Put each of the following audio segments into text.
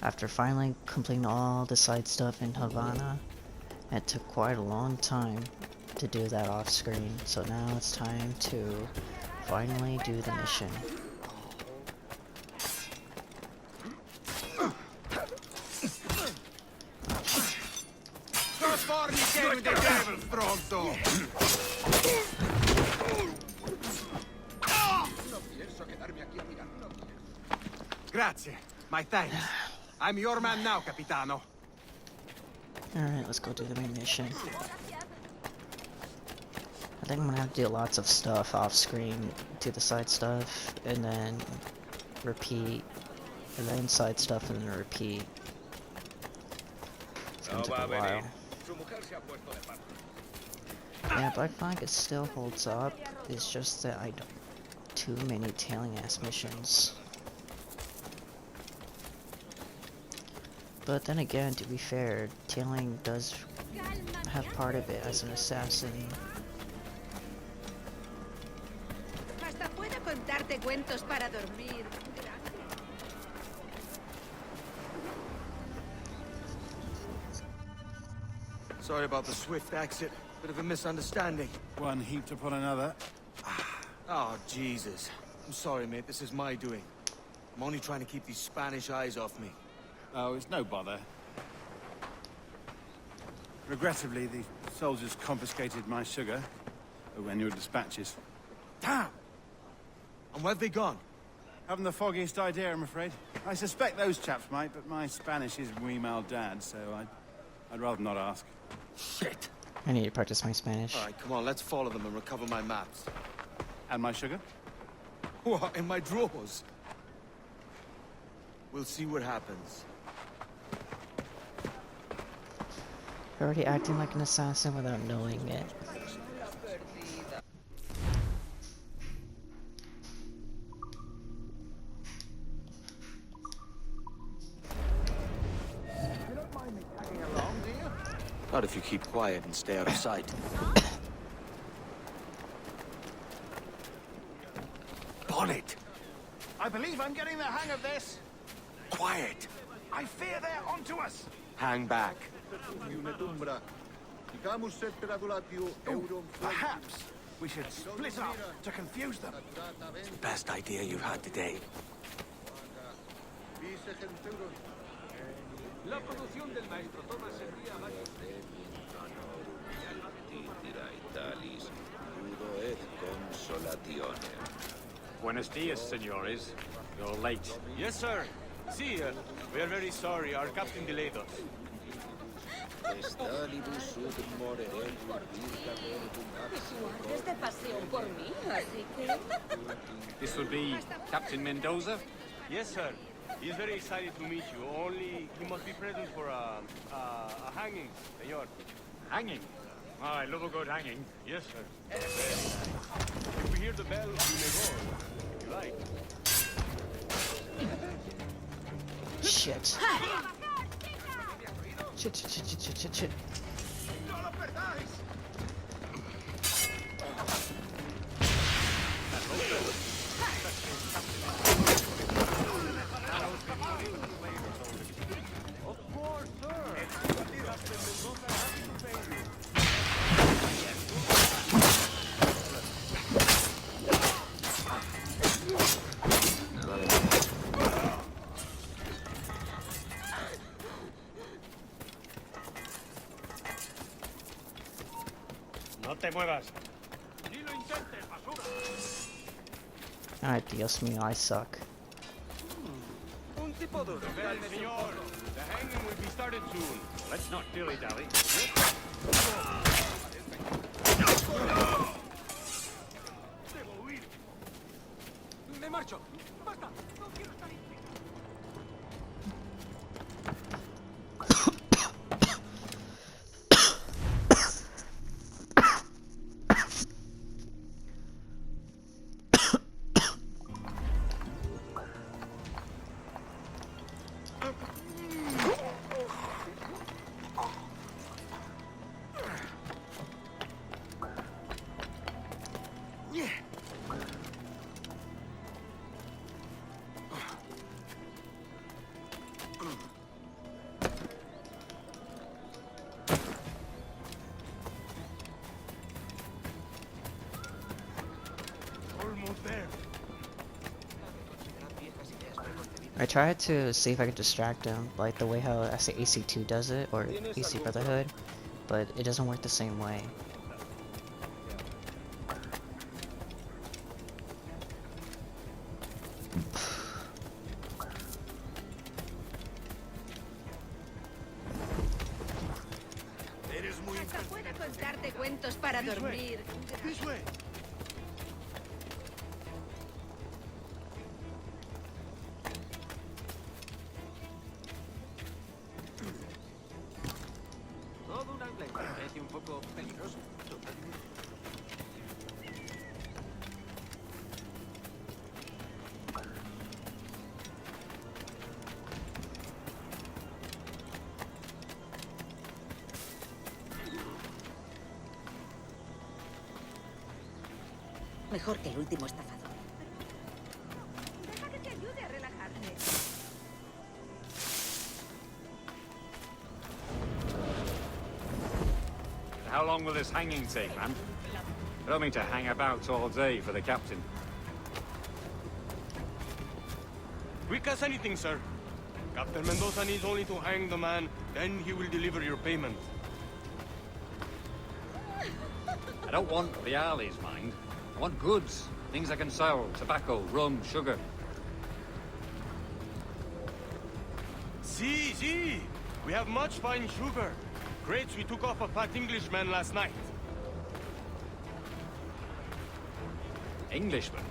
After finally completing all the side stuff in Havana, it took quite a long time to do that off screen, so now it's time to finally do the mission. Grazie. My thanks. I'm your man now, Capitano. Alright, let's go do the main mission. I think I'm gonna have to do lots of stuff off screen, do the side stuff, and then repeat, and then side stuff, and then repeat. It's gonna take a while. Yeah, Black Flag, it still holds up. It's just that I don't too many tailing ass missions. But then again, to be fair, tailing does have part of it as an assassin. Sorry about the swift exit. Bit of a misunderstanding. One heaped upon another. Oh, Jesus. I'm sorry, mate. This is my doing. I'm only trying to keep these Spanish eyes off me. Oh, it's no bother. Regrettably, the soldiers confiscated my sugar when your dispatches. Damn! And where have they gone? Haven't the foggiest idea, I'm afraid. I suspect those chaps might, but my Spanish is muy mal dad, so I'd rather not ask. Shit! I need to practice my Spanish. Alright, come on, let's follow them and recover my maps. And my sugar? What, in my drawers? We'll see what happens. You're already acting like an assassin without knowing it. Not if you keep quiet and stay out of sight. Bonnet! I believe I'm getting the hang of this. Quiet! I fear they're onto us. Hang back. Perhaps we should split up to confuse them. It's the best idea you've had today. Buenos dias, senores. You're late. Yes, sir. See, we are very sorry. Our captain delayed us. This will be Captain Mendoza? Yes, sir. He's very excited to meet you. Only he must be present for a hanging, senor. Hanging? Oh, I love a good hanging. Yes, sir. If we hear the bell, we may go. If you like. Shit. Shit. Of course, sir. No te muevas. Ni lo intentes, basura. Alright, Dios mío, I suck. Un tipo de señor. The hanging will be started soon. Let's not dilly-dally. Debo huir. Me marcho. Basta. No quiero estar intriga. I tried to see if I could distract him, like the way how AC2 does it, or AC Brotherhood, but it doesn't work the same way. Hasta puedo contarte cuentos para dormir. This way. Todo un outlet parece un poco peligroso. Mejor que el último estafador. Deja que te ayude a relajarte. How long will this hanging take, man? I don't mean to hang about all day for the captain. Quick as anything, sir. Captain Mendoza needs only to hang the man, then he will deliver your payment. I don't want the alleys, mind. I want goods. Things I can sell. Tobacco, rum, sugar. See. We have much fine sugar. Crates we took off a fat Englishman last night. Englishman?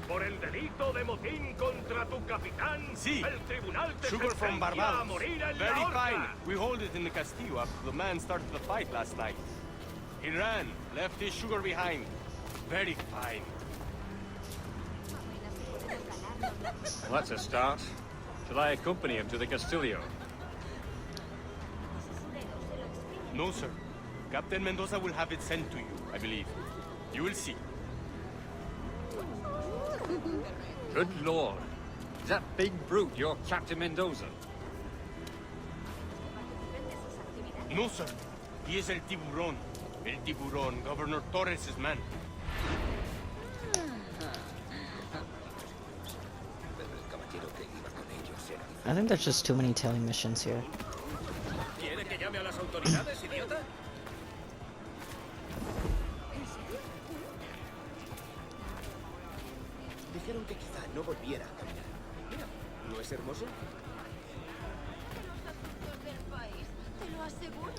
Por el delito de motín contra tu capitán, Sí. el tribunal te Sugar from sentencia a Barbados. morir en Very la horca. fine. We hold it in the Castillo after the man started the fight last night. He ran, left his sugar behind. Very fine. Well, that's a start. Shall I accompany him to the Castillo? No, sir. Captain Mendoza will have it sent to you, I believe. You will see. Good lord. Is that big brute your Captain Mendoza? No, sir. He is el tiburón. El tiburón, Governor Torres' man. I think there's just too many tailing missions here. ¿Quiere que llame a las autoridades, idiota? Dijeron que quizá no volviera a caminar. Mira, ¿no es hermoso? Del país, te lo aseguro.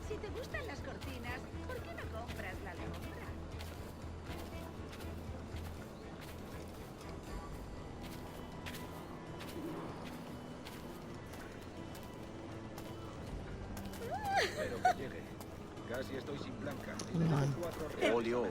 Si te gustan las cortinas, ¿por qué no compras la alfombra? Espero que llegue. Casi estoy sin blanca. Y Hang tengo on. 4 reales. Olio.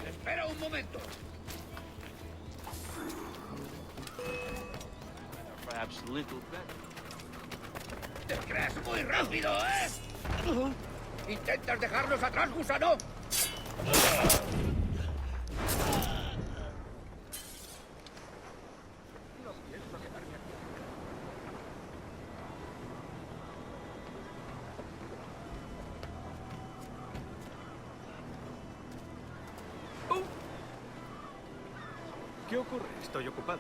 Espera un momento. Perhaps a little better. ¿Te crees muy rápido, ¿Intentas dejarnos atrás, gusano? ¿Qué ocurre? Estoy ocupado.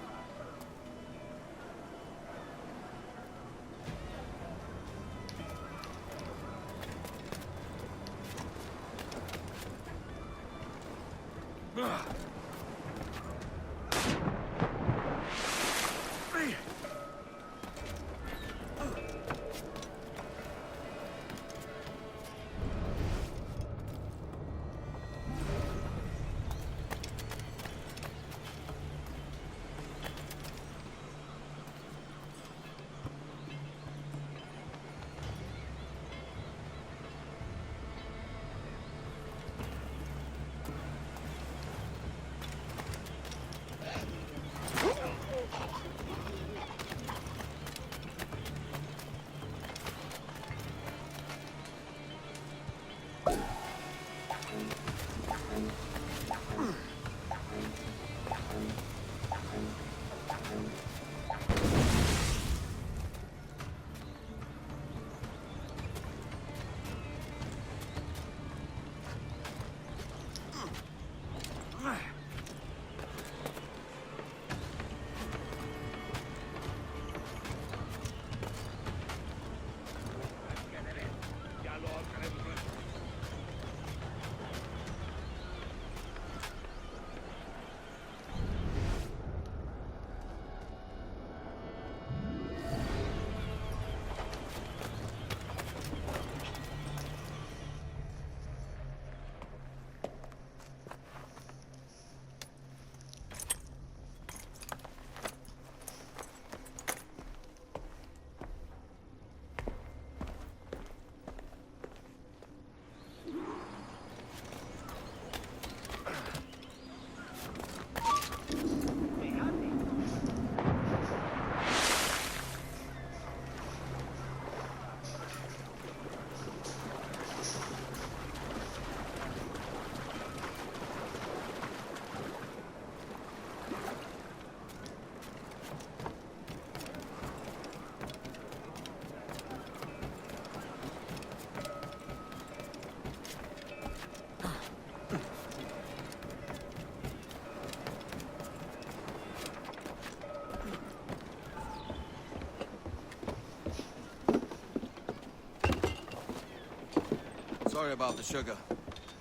Sorry about the sugar.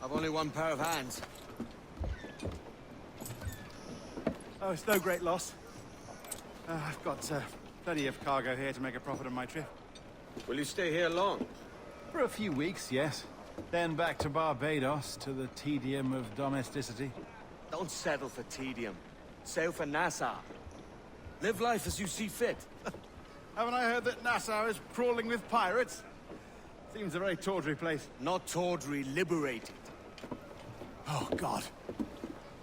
I've only one pair of hands. Oh, it's no great loss. I've got plenty of cargo here to make a profit on my trip. Will you stay here long? For a few weeks, yes. Then back to Barbados, to the tedium of domesticity. Don't settle for tedium. Sail for Nassau. Live life as you see fit. Haven't I heard that Nassau is crawling with pirates? Seems a very tawdry place. Not tawdry, liberated. Oh, God.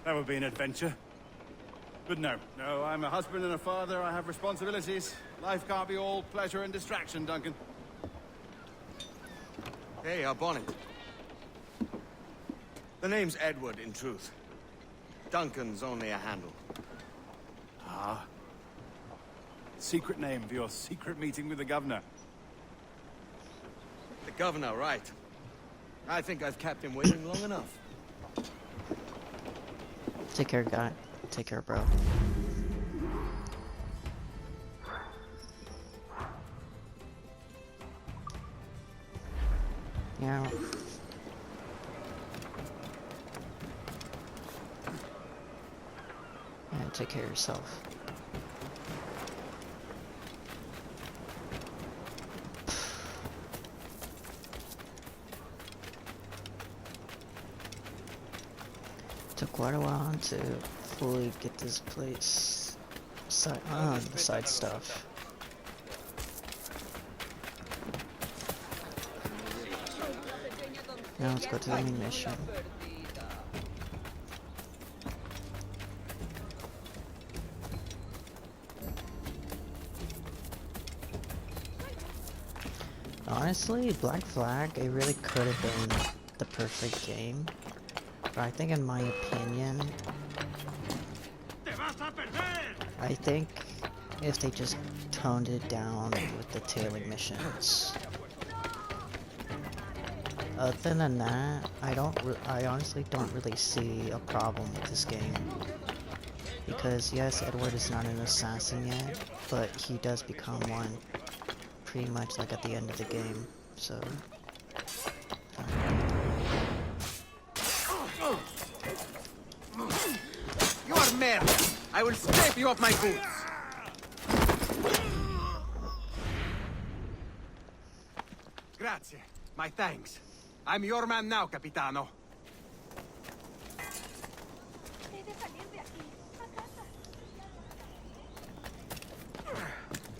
That would be an adventure. But no, I'm a husband and a father. I have responsibilities. Life can't be all pleasure and distraction, Duncan. Hey, our bonnet. The name's Edward, in truth. Duncan's only a handle. Ah. Secret name for your secret meeting with the governor. The governor, right. I think I've kept him waiting long enough. Take care, guy. Take care, bro. Yeah. Yeah, take care of yourself. Took quite a while to fully get this place the side stuff. Now let's go to the main mission. Honestly, Black Flag, it really could have been the perfect game. But I think in my opinion, I think if they just toned it down with the tailing missions. Other than that, I honestly don't really see a problem with this game. Because yes, Edward is not an assassin yet, but he does become one pretty much like at the end of the game, so... merda! I will scrape you off my boots! Grazie. My thanks. I'm your man now, Capitano. He de salir de aquí. A casa.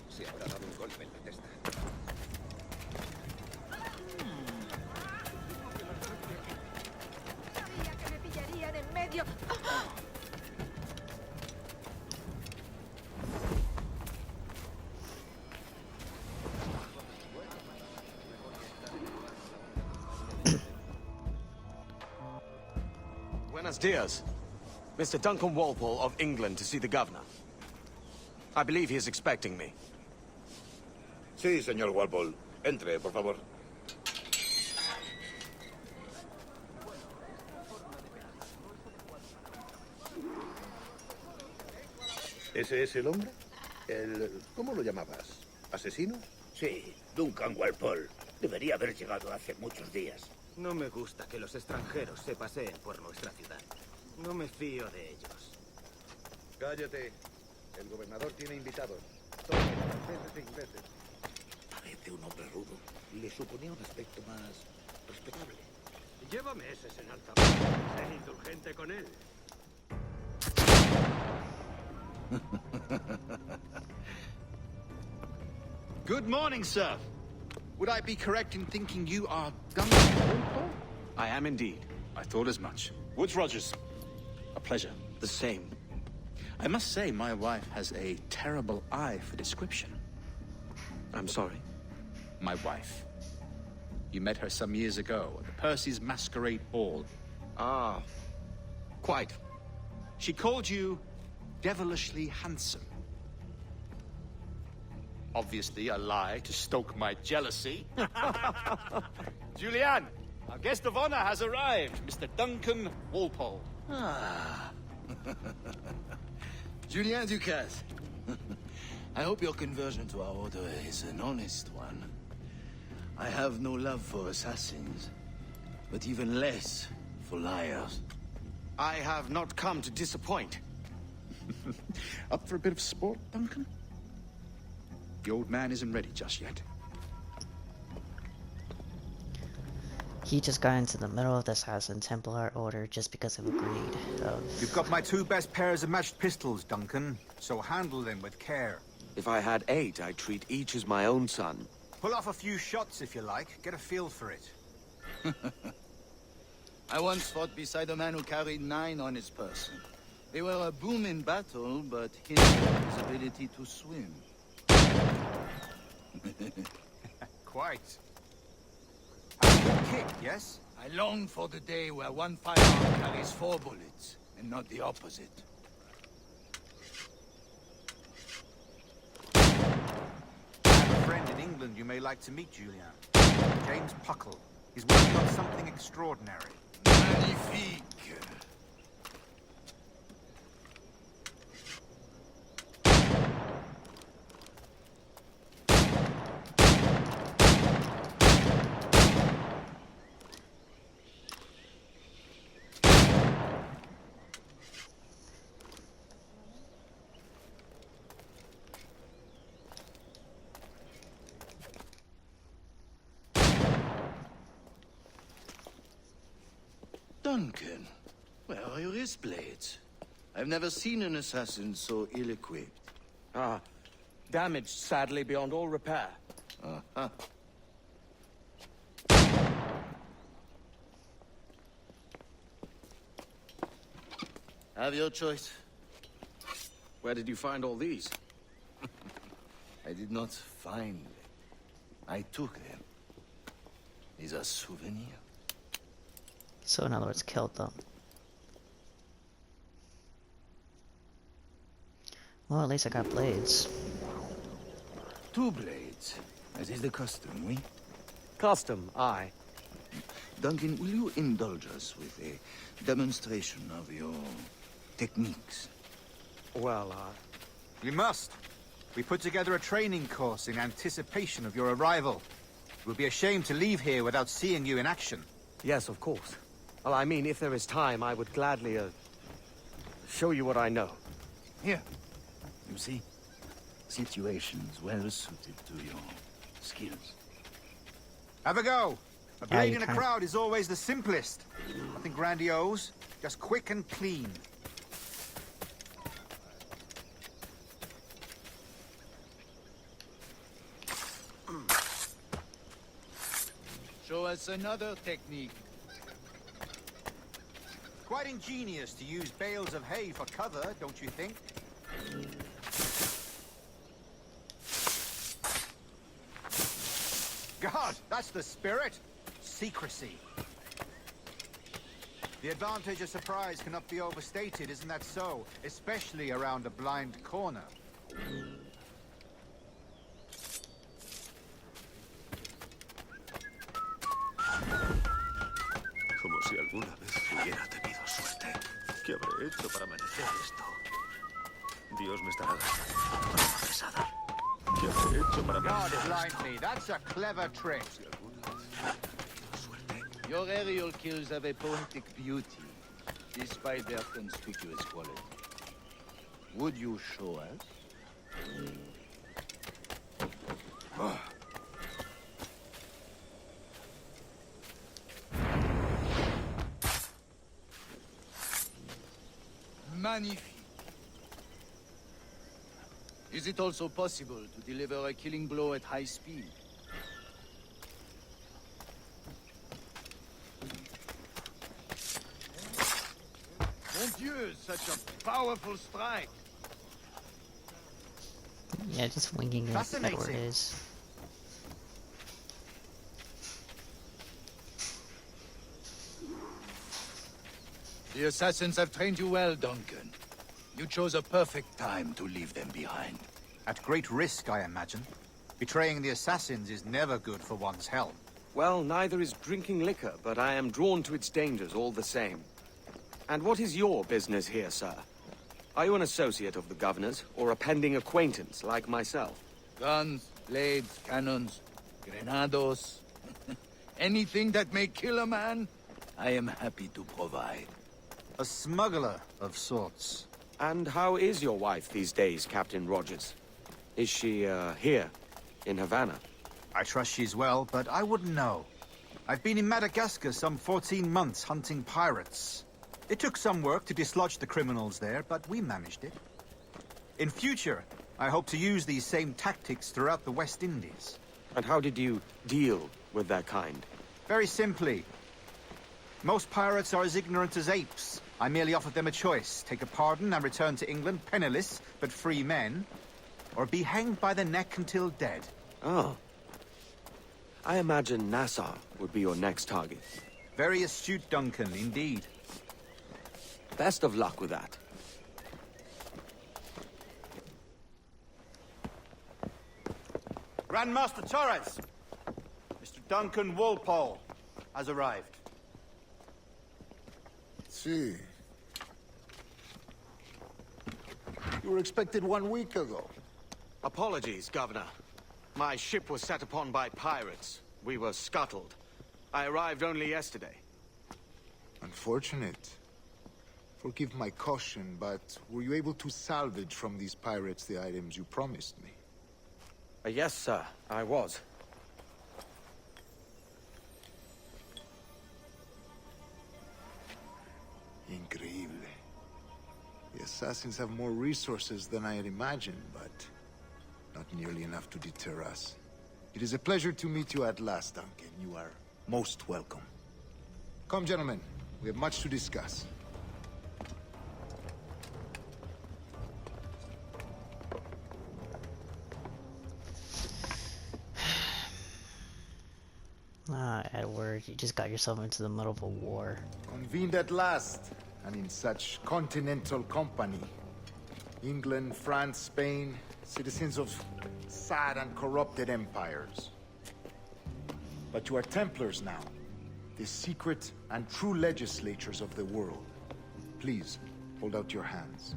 Se habrá dado un golpe en la testa. Sabía que me pillaría de en medio. Buenos dias. Mr. Duncan Walpole of England to see the governor. I believe he is expecting me. Sí, señor Walpole. Entre, por favor. ¿Ese es el hombre? ¿Cómo lo llamabas? ¿Asesino? Sí, Duncan Walpole. Debería haber llegado hace muchos días. No me gusta que los extranjeros se paseen por nuestra ciudad. No me fío de ellos. Cállate. El gobernador tiene invitados. Todos franceses e ingleses. Parece un hombre rudo. Le suponía un aspecto más respetable. Lleva meses en alta mar. Sé indulgente con él. Good morning, sir. Would I be correct in thinking you are Duncan Walpole? I am indeed. I thought as much. Woods Rogers. A pleasure. The same. I must say, my wife has a terrible eye for description. I'm sorry. My wife. You met her some years ago at the Percy's Masquerade Ball. Ah, quite. She called you devilishly handsome. Obviously a lie to stoke my jealousy. Julianne, our guest of honor has arrived, Mr. Duncan Walpole. Ah. Julien Ducasse. I hope your conversion to our order is an honest one. I have no love for assassins, but even less for liars. I have not come to disappoint. Up for a bit of sport, Duncan? The old man isn't ready just yet. He just got into the middle of the Assassin Templar order just because of a greed of... You've got my 2 best pairs of matched pistols, Duncan, so handle them with care. If I had 8, I'd treat each as my own son. Pull off a few shots if you like. Get a feel for it. I once fought beside a man who carried 9 on his person. They were a boom in battle, but hindered his ability to swim. Quite. A good kick, yes? I long for the day where one firearm carries 4 bullets, and not the opposite. I have a friend in England you may like to meet, Julian. James Puckle. He's working on something extraordinary. Magnifique! Duncan, where are your wrist blades? I've never seen an assassin so ill-equipped. Ah, damaged sadly beyond all repair. Uh-huh. Have your choice. Where did you find all these? I did not find them. I took them. These are souvenirs. So in other words, killed them. Well, at least I got blades. 2 blades. As is the custom, oui? Custom, aye. Duncan, will you indulge us with a demonstration of your techniques? Well, We must. We put together a training course in anticipation of your arrival. It would be a shame to leave here without seeing you in action. yes, of course. Well, I mean, if there is time, I would gladly, show you what I know. Here. You see? Situations well suited to your skills. Have a go. A Yeah, blade you in a can. crowd is always the simplest. Nothing grandiose, just quick and clean. Show us another technique. Quite ingenious to use bales of hay for cover, don't you think? God, that's the spirit. Secrecy. The advantage of surprise cannot be overstated, isn't that so? Especially around a blind corner. Como si alguna vez hubiera tenido suerte. ¿Qué habré hecho para merecer esto? Dios me estará dando una pesada. ¿Qué habré hecho para God merecer blind esto? me, that's a clever trick. Si alguna vez tuve suerte. Your aerial kills have a poetic beauty, despite their conspicuous quality. Would you show us? Magnifique. Is it also possible to deliver a killing blow at high speed? Mon Dieu, such a powerful strike! Yeah, just winging it, Fascinating. Edward is. The assassins have trained you well, Duncan. You chose a perfect time to leave them behind. At great risk, I imagine. Betraying the assassins is never good for one's health. Well, neither is drinking liquor, but I am drawn to its dangers all the same. And what is your business here, sir? Are you an associate of the governor's, or a pending acquaintance like myself? Guns, blades, cannons, grenados. Anything that may kill a man, I am happy to provide. A smuggler of sorts. And how is your wife these days, Captain Rogers? Is she, here, in Havana? I trust she's well, but I wouldn't know. I've been in Madagascar some 14 months hunting pirates. It took some work to dislodge the criminals there, but we managed it. In future, I hope to use these same tactics throughout the West Indies. And how did you deal with that kind? Very simply. Most pirates are as ignorant as apes. I merely offered them a choice. Take a pardon and return to England penniless, but free men. Or be hanged by the neck until dead. Oh. I imagine Nassau would be your next target. Very astute, Duncan, indeed. Best of luck with that. Grandmaster Torres! Mr. Duncan Walpole has arrived. See. You were expected 1 week ago. Apologies, Governor. My ship was set upon by pirates. We were scuttled. I arrived only yesterday. Unfortunate. Forgive my caution, but were you able to salvage from these pirates the items you promised me? Yes, sir, I was. Increíble. The assassins have more resources than I had imagined, but not nearly enough to deter us. It is a pleasure to meet you at last, Duncan. You are most welcome. Come, gentlemen. We have much to discuss. Ah, Edward, you just got yourself into the middle of a war. Convened at last, and in such continental company. England, France, Spain, citizens of sad and corrupted empires. But you are Templars now, the secret and true legislators of the world. Please, hold out your hands.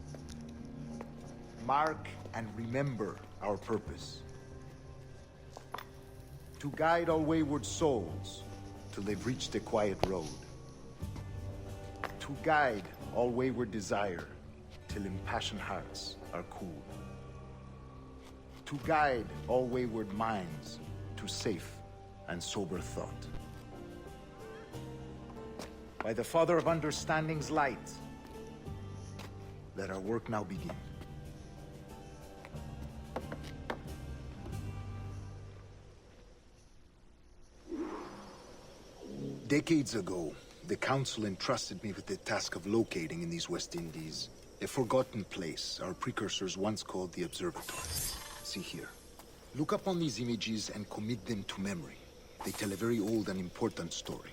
Mark and remember our purpose. To guide all wayward souls till they've reached the quiet road. To guide all wayward desire till impassioned hearts are cool. To guide all wayward minds to safe and sober thought. By the Father of Understanding's light, let our work now begin. Decades ago, the Council entrusted me with the task of locating in these West Indies a forgotten place our precursors once called the Observatory. See here. Look up on these images and commit them to memory. They tell a very old and important story.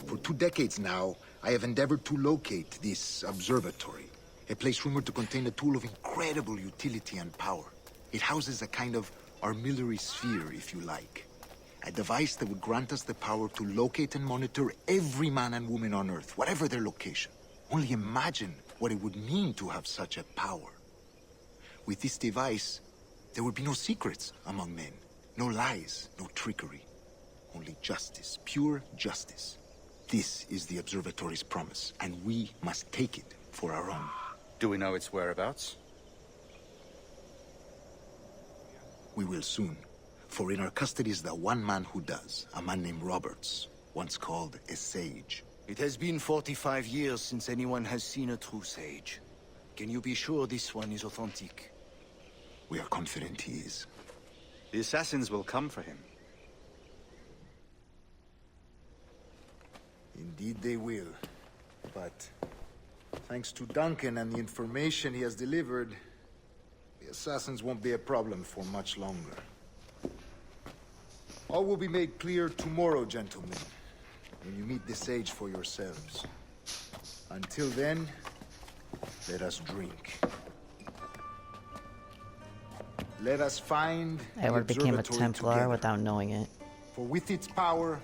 For 2 decades now, I have endeavored to locate this observatory, a place rumored to contain a tool of incredible utility and power. It houses a kind of armillary sphere, if you like. A device that would grant us the power to locate and monitor every man and woman on Earth, whatever their location. Only imagine what it would mean to have such a power. With this device, there would be no secrets among men, no lies, no trickery. Only justice, pure justice. This is the observatory's promise, and we must take it for our own. Do we know its whereabouts? We will soon. For in our custody is the one man who does, a man named Roberts, once called a sage. It has been 45 years since anyone has seen a true sage. Can you be sure this one is authentic? We are confident he is. The assassins will come for him. Indeed they will. But thanks to Duncan and the information he has delivered, the assassins won't be a problem for much longer. All will be made clear tomorrow, gentlemen, when you meet the sage for yourselves. Until then, let us drink. Let us find Edward the became a observatory Templar together. without knowing it. For with its power,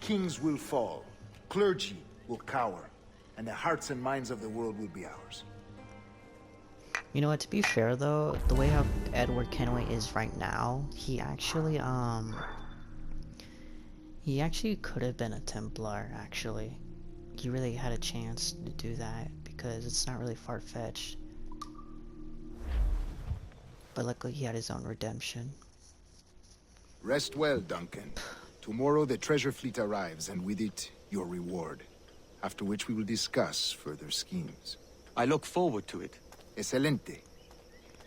kings will fall, clergy will cower, and the hearts and minds of the world will be ours. You know what, to be fair though, the way how Edward Kenway is right now, he actually could have been a Templar, actually. He really had a chance to do that, because it's not really far-fetched. But luckily he had his own redemption. Rest well, Duncan. Tomorrow the treasure fleet arrives, and with it, your reward. After which we will discuss further schemes. I look forward to it. Excelente.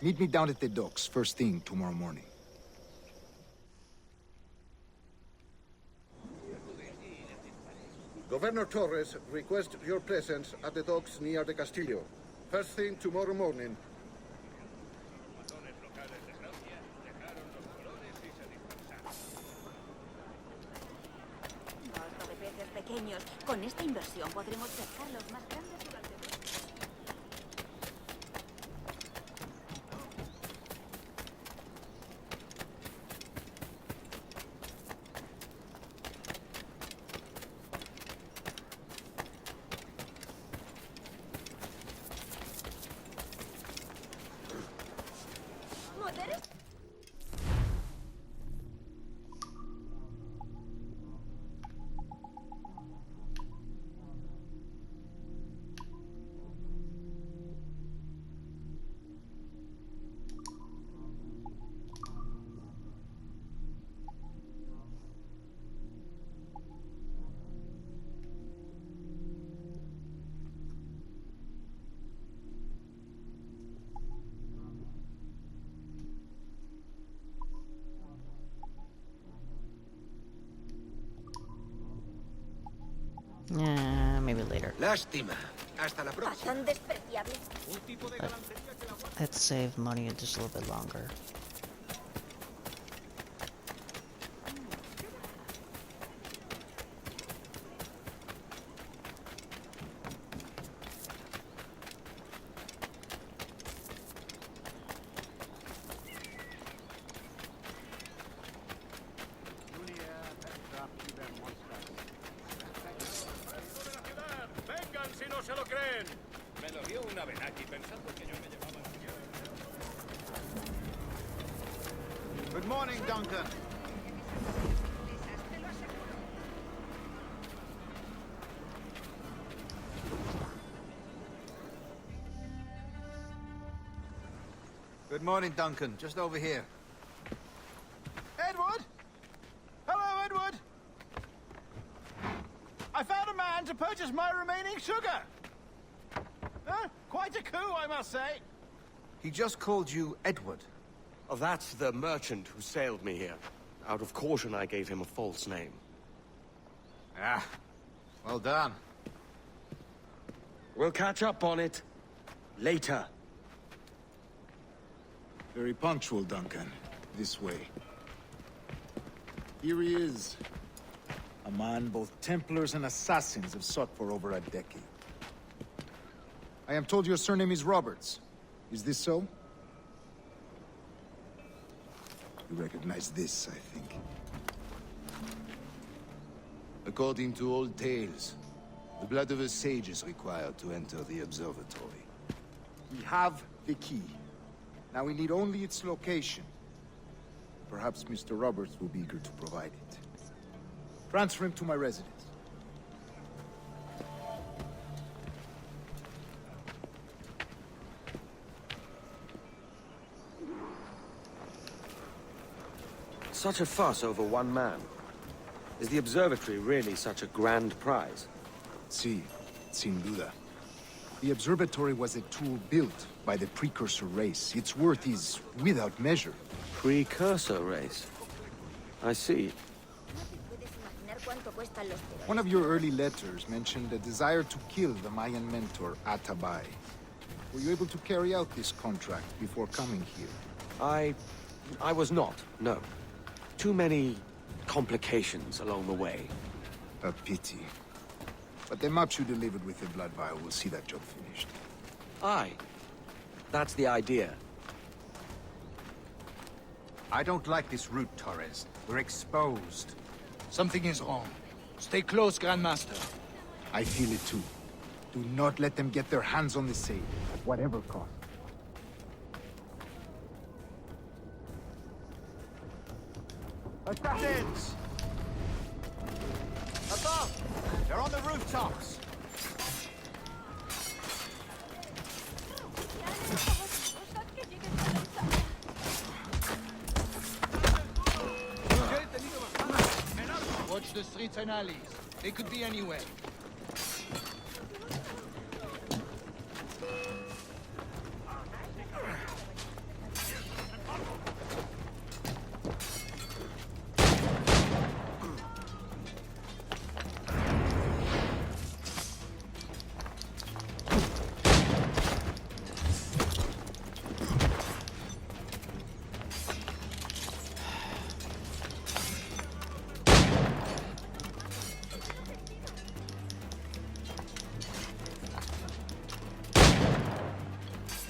Meet me down at the docks first thing tomorrow morning. Governor Torres requests your presence at the docks near the Castillo. First thing tomorrow morning. Barco de peces pequeños. Con esta inversión podremos pescar los más grandes durante meses. ¿Motores? Yeah, maybe later. Lástima. Hasta la próxima. ¿Tan despreciable? Let's save money just a little bit longer. ¡Vengan si no se lo creen! Me lo dio una Benaki pensando que yo me llevaba la mierda. Good morning, Duncan. Good morning, Duncan. Just over here. Edward? Hello, Edward. I found a man to purchase my remaining sugar. Huh? Quite a coup, I must say. He just called you Edward. Oh, that's the merchant who sailed me here. Out of caution, I gave him a false name. Ah, well done. We'll catch up on it later. Very punctual, Duncan. This way. Here he is. A man both Templars and Assassins have sought for over a decade. I am told your surname is Roberts. Is this so? You recognize this, I think. According to old tales, the blood of a sage is required to enter the observatory. We have the key. Now we need only its location. Perhaps Mr. Roberts will be eager to provide it. Transfer him to my residence. Such a fuss over one man. Is the observatory really such a grand prize? Sí, sin duda. The observatory was a tool built by the precursor race. Its worth is without measure. Precursor race? I see. One of your early letters mentioned a desire to kill the Mayan mentor, Atabay. Were you able to carry out this contract before coming here? I was not, no. Too many complications along the way. A pity. But the maps you delivered with the blood vial will see that job finished. Aye. That's the idea. I don't like this route, Torres. We're exposed. Something is wrong. Stay close, Grandmaster. I feel it too. Do not let them get their hands on the sage, at whatever cost. Assassins! Above! They're on the rooftops! Watch the streets and alleys. They could be anywhere.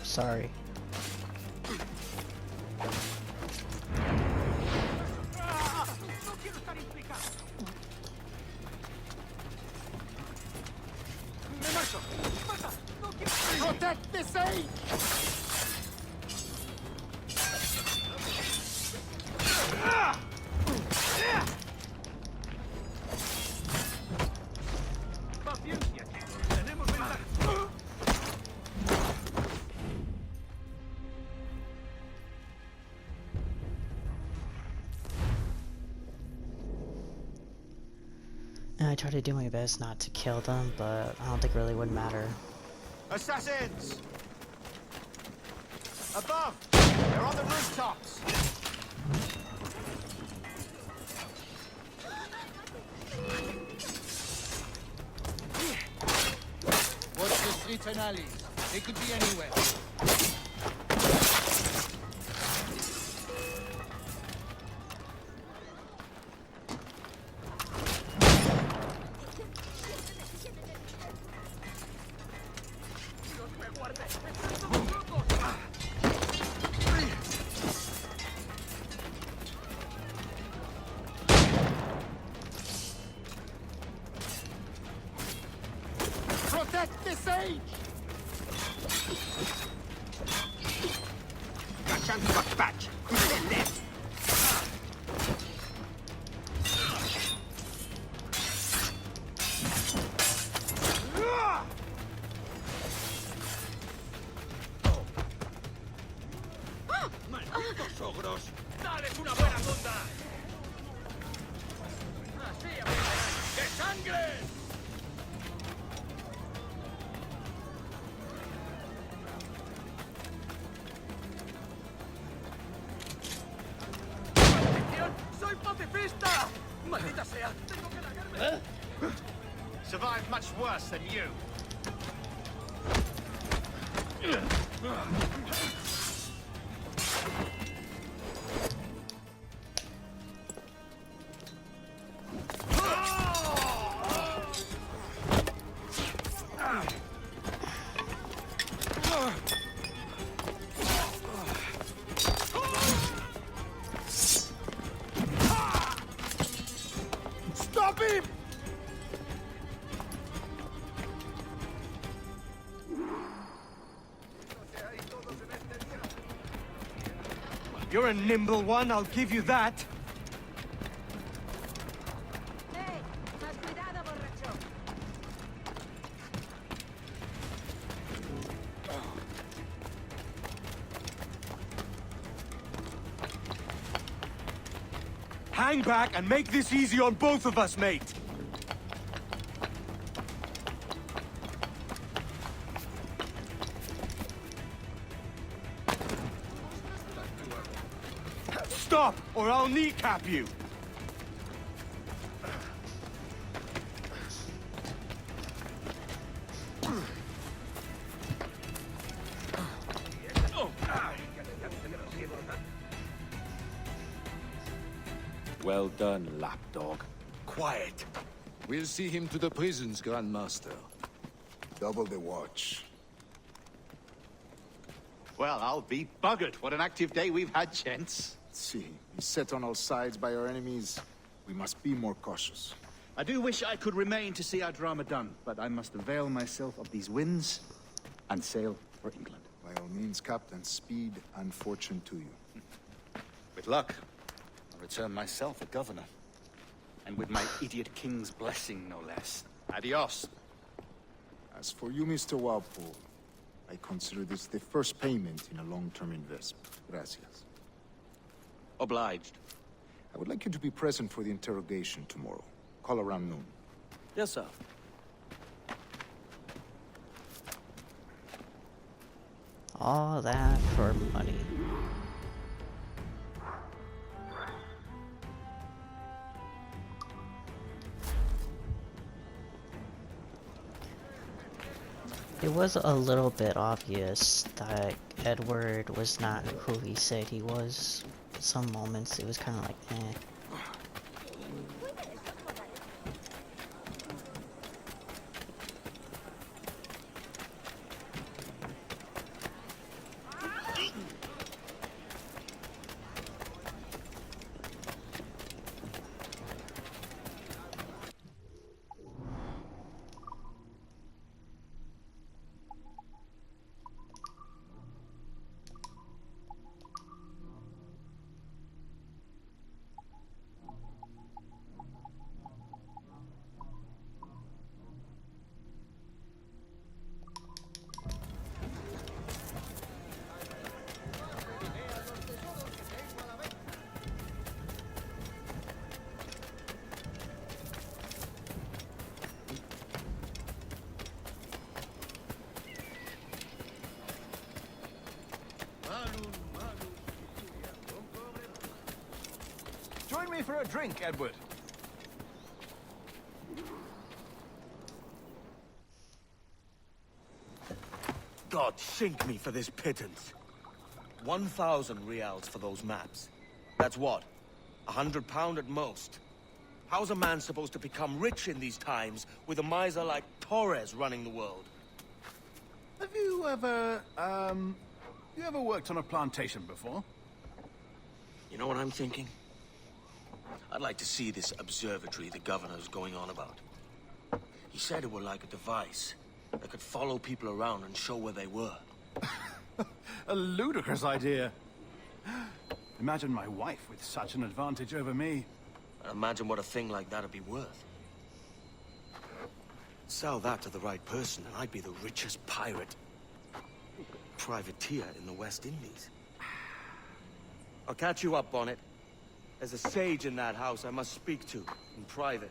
Sorry. Protect the sage! I try to do my best not to kill them, but I don't think it really would matter. Assassins! Above! They're on the rooftops! Watch the streets and alleys. They could be anywhere. Protect the sage! ¡Maldita sea! ¡Tengo que largarme! Survived much worse than you. Stop him! You're a nimble one, I'll give you that. ¡Hey! ¡Más cuidado, borracho! Hang back and make this easy on both of us, mate. Stop, or I'll kneecap you. Well done, lapdog. Quiet. We'll see him to the prisons, Grandmaster. Double the watch. Well, I'll be buggered. What an active day we've had, gents. See, beset on all sides by our enemies, we must be more cautious. I do wish I could remain to see our drama done, but I must avail myself of these winds and sail for England. By all means, Captain, speed and fortune to you. With luck, I'll return myself a governor. And with my idiot king's blessing, no less. Adios. As for you, Mr. Walpole, I consider this the first payment in a long-term investment. Gracias. Obliged. I would like you to be present for the interrogation tomorrow. Call around noon. Yes, sir. All that for money. It was a little bit obvious that Edward was not who he said he was. At some moments it was kind of like, eh. Join me for a drink, Edward. God sink me for this pittance. 1,000 reals for those maps. That's what? £100 at most. How's a man supposed to become rich in these times with a miser like Torres running the world? Have you ever, worked on a plantation before? You know what I'm thinking? I'd like to see this observatory the governor's going on about. He said it were like a device that could follow people around and show where they were. A ludicrous idea. Imagine my wife with such an advantage over me. And imagine what a thing like that'd be worth. Sell that to the right person and I'd be the richest pirate. Privateer in the West Indies. I'll catch you up on it. There's a sage in that house I must speak to, in private.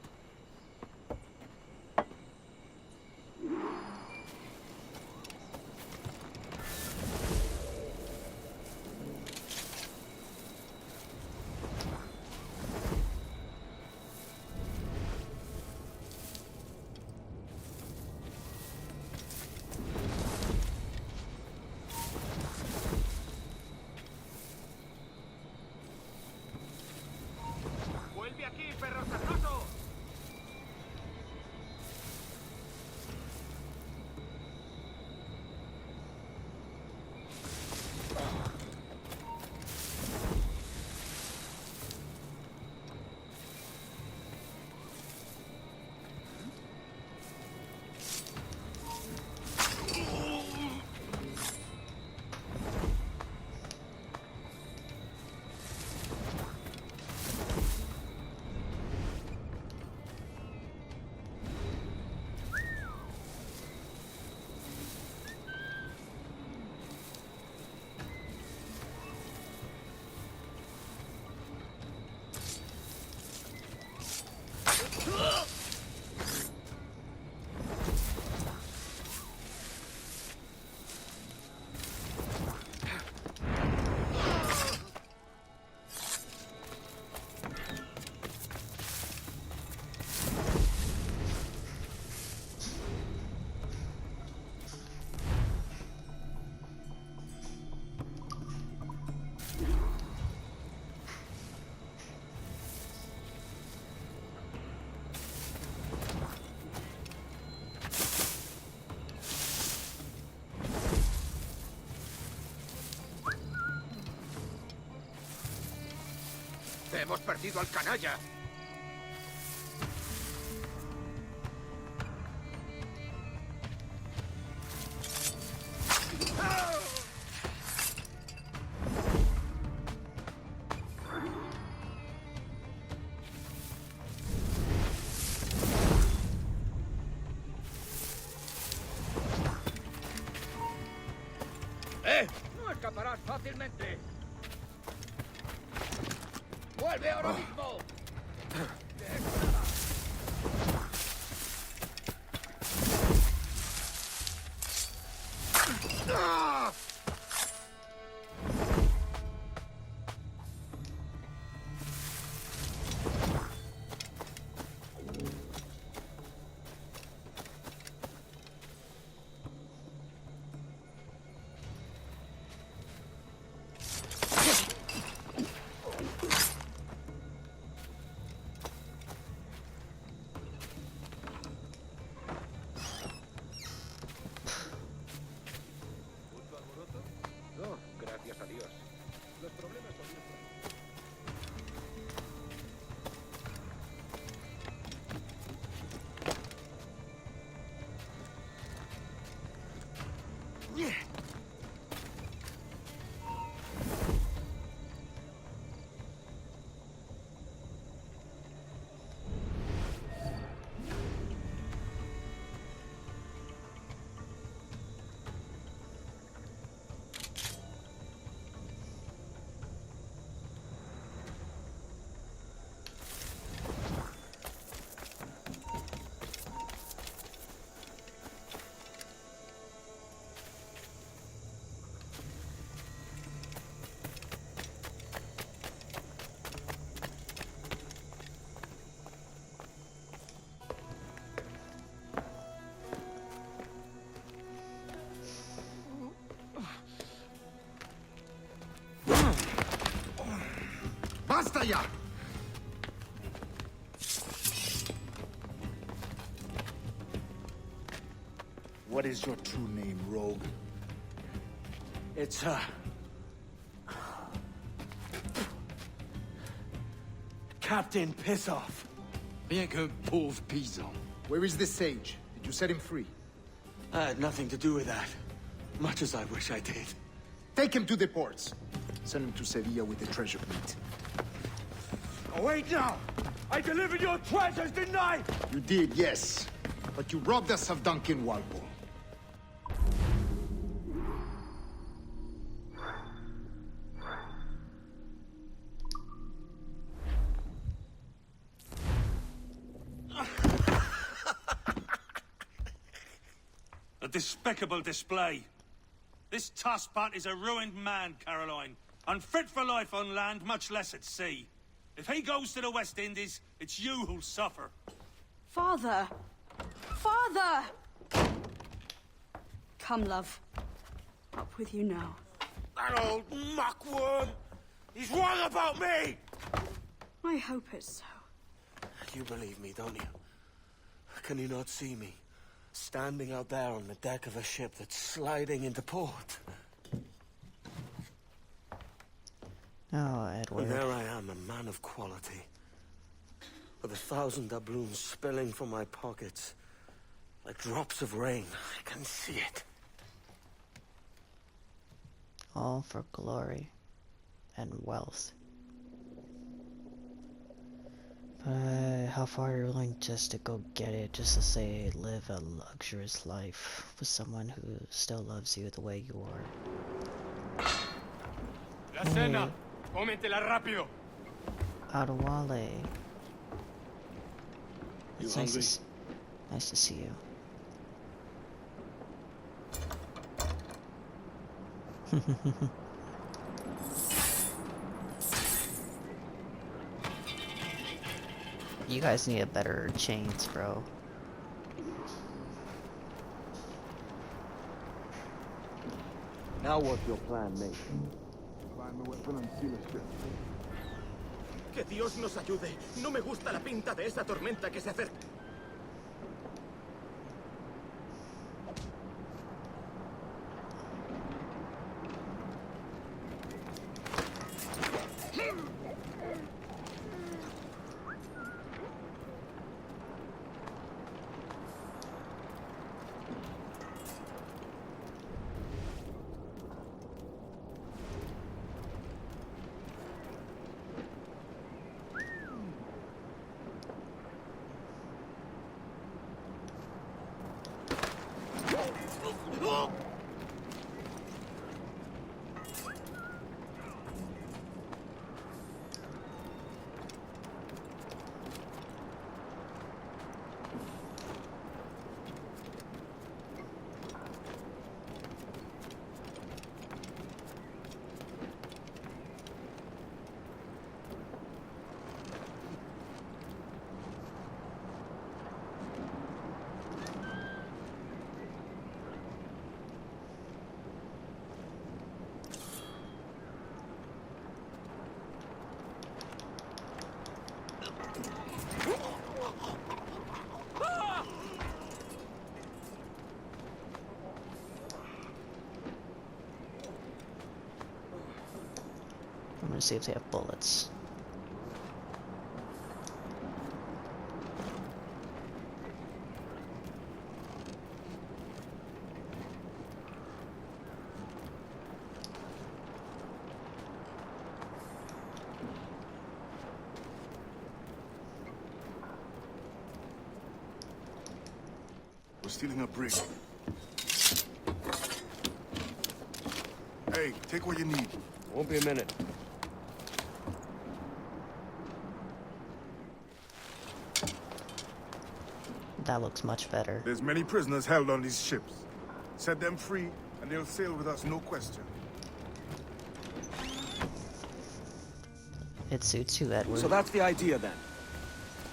hemos perdido al canalla. No escaparás fácilmente. ¡Vuelve ahora mismo! No, gracias a Dios. Los problemas comienzan. ¡Basta ya! What is your true name, rogue? It's, Captain Pissoff. Rien qu'un pauvre paysan. Where is the sage? Did you set him free? I had nothing to do with that. Much as I wish I did. Take him to the ports. Send him to Sevilla with the treasure plate. Oh, wait now! I delivered your treasures, didn't I? You did, yes. But you robbed us of Duncan Walpole. A despicable display. This tosspot is a ruined man, Caroline. Unfit for life on land, much less at sea. If he goes to the West Indies, it's you who'll suffer. Father! Father! Come, love. Up with you now. That old muckworm! He's wrong about me! I hope it's so. You believe me, don't you? Can you not see me? Standing out there on the deck of a ship that's sliding into port. Oh, Edward. And there I am, a man of quality. With 1,000 doubloons spilling from my pockets. Like drops of rain. I can see it. All for glory and wealth. But how far are you willing just to go get it, just to say live a luxurious life with someone who still loves you the way you are? La cena. Cómetela rápido. Adewale. You It's hungry? nice to see you. You guys need a better chains, bro. Now what's your plan, mate? Que Dios nos ayude. No me gusta la pinta de esa tormenta que se acerca. to see if they have bullets. We're stealing a brig. Hey, take what you need. Won't be a minute. That looks much better. There's many prisoners held on these ships. Set them free, and they'll sail with us, no question. It suits you, Edward. So that's the idea then.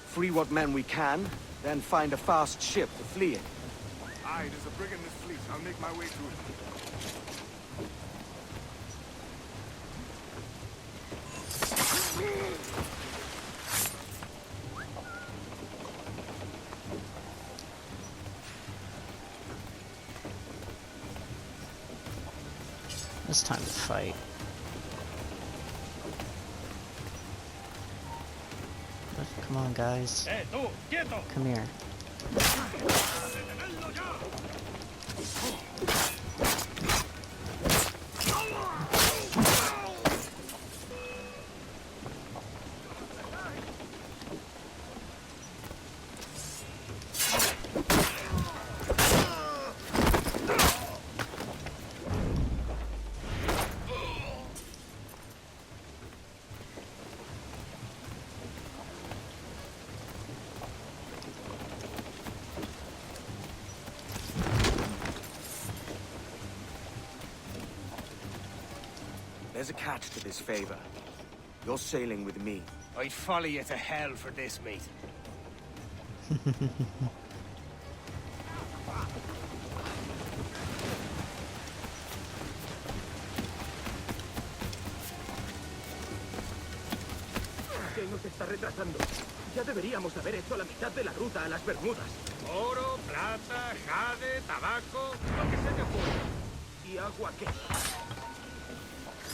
Free what men we can, then find a fast ship to flee in. Aye, there's a brig in this fleet. I'll make my way to it. It's time to fight. Come on, guys. Come here. There's a catch to this favor. You're sailing with me. I'd follow you to hell for this, mate. ¿Qué nos está retrasando? Ya deberíamos haber hecho la mitad de la ruta a las Bermudas. Oro, plata, jade, tabaco, lo que se te ocurra. ¿Y agua qué?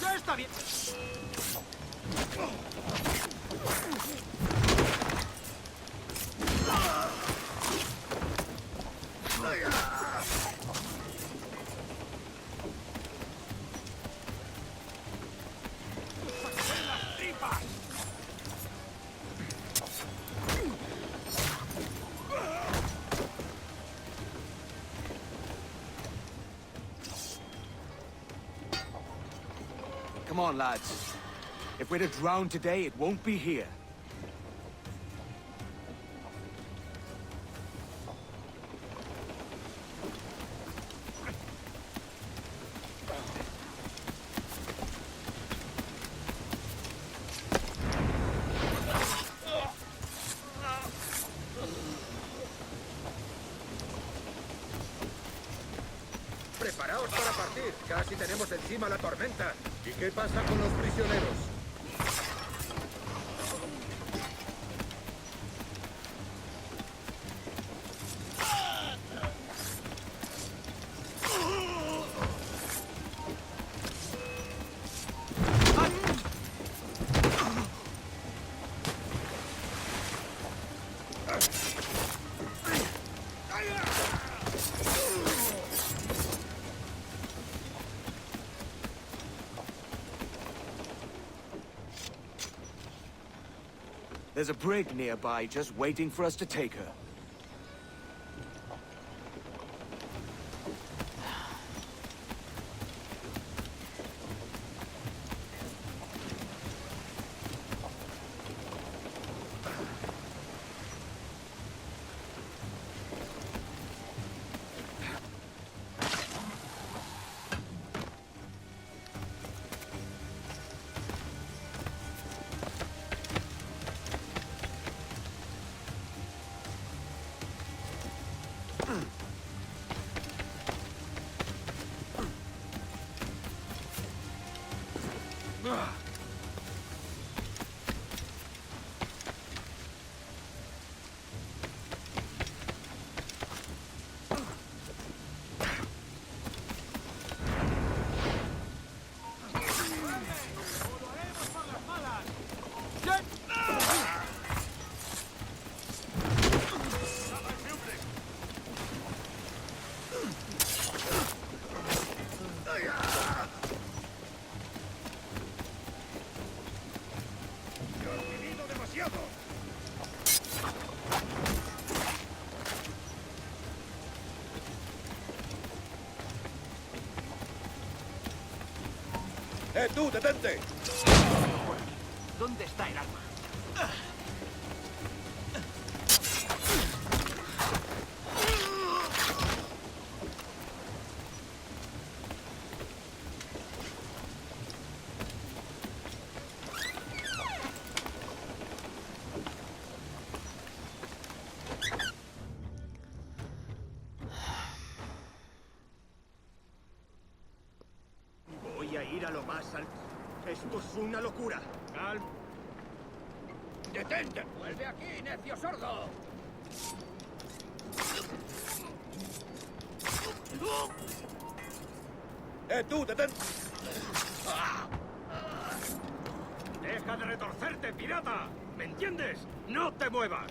Ya está bien. Come on, lads. If we're to drown today, it won't be here. Preparaos para partir. Casi tenemos encima la tormenta. ¿Y qué pasa con los prisioneros? There's a brig nearby just waiting for us to take her. tú, detente! ¿Dónde está el arma? Voy a ir a lo más alto. Esto es una locura. Calma. ¡Detente! ¡Vuelve aquí, necio sordo! Tú, detente! ¡Deja de retorcerte, pirata! ¿Me entiendes? ¡No te muevas!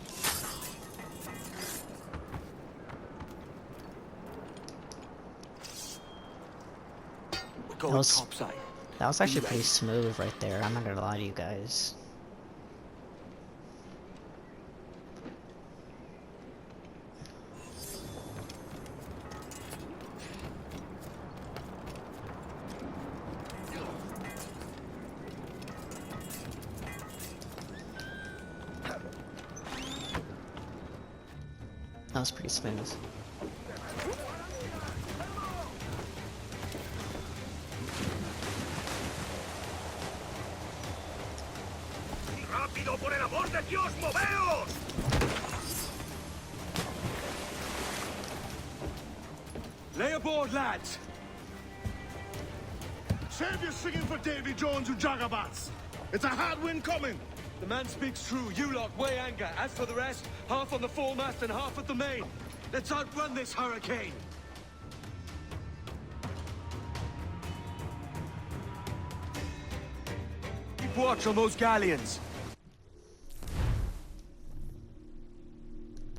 That was actually pretty smooth right there, I'm not gonna lie to you guys. That was pretty smooth. ¡Rápido, por el amor de Dios, moveos! Lay aboard, lads! Save your singing for Davy Jones, you jagabats! It's a hard wind coming! The man speaks true. You lot weigh anchor. As for the rest, half on the foremast and half at the main. Let's outrun this hurricane. Keep watch on those galleons.